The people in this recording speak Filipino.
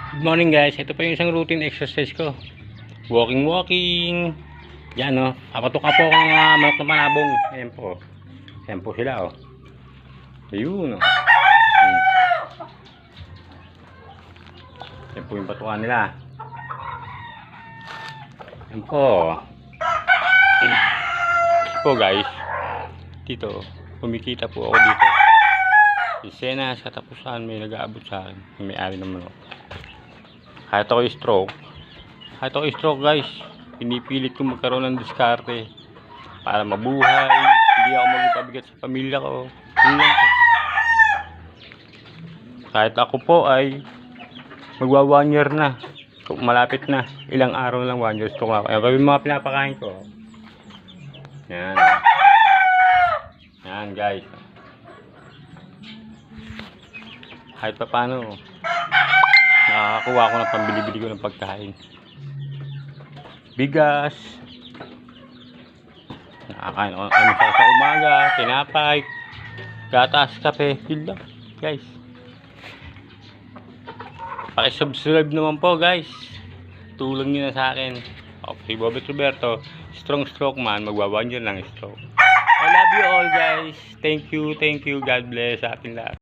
Good morning guys, ito pa yung isang routine exercise ko. Walking. Yan o, papatuka po ako ng manok na panabong. Ayan po. Ayan po sila o. Ayun o. Ayan po yung patukan nila. Ayan po. Ayan po guys. Dito, kumikita po ako dito. Isena sa tapusan may nag-aabot sa akin. May-ari ng manok. Kahit ako stroke guys, pinipilit ko magkaroon ng diskarte para mabuhay, hindi ako magpapabigat sa pamilya ko. Kahit ako po ay magwa 1 year na, malapit na, ilang araw lang 1 year stroke ako. Ayan mga pinapakain ko. Yan guys. Kahit pa paano, nakakakuha ako ng pambili-bili ko ng pagkain. Bigas. Nakakain ako sa umaga, tinapay, gatas, kape, yun lang guys. Pakisubscribe naman po guys. Tulong nyo na sa akin. Ako si Bobet Roberto, strong stroke man, magwa 1 year lang stroke. I love you all guys. Thank you, God bless sa ating lahat.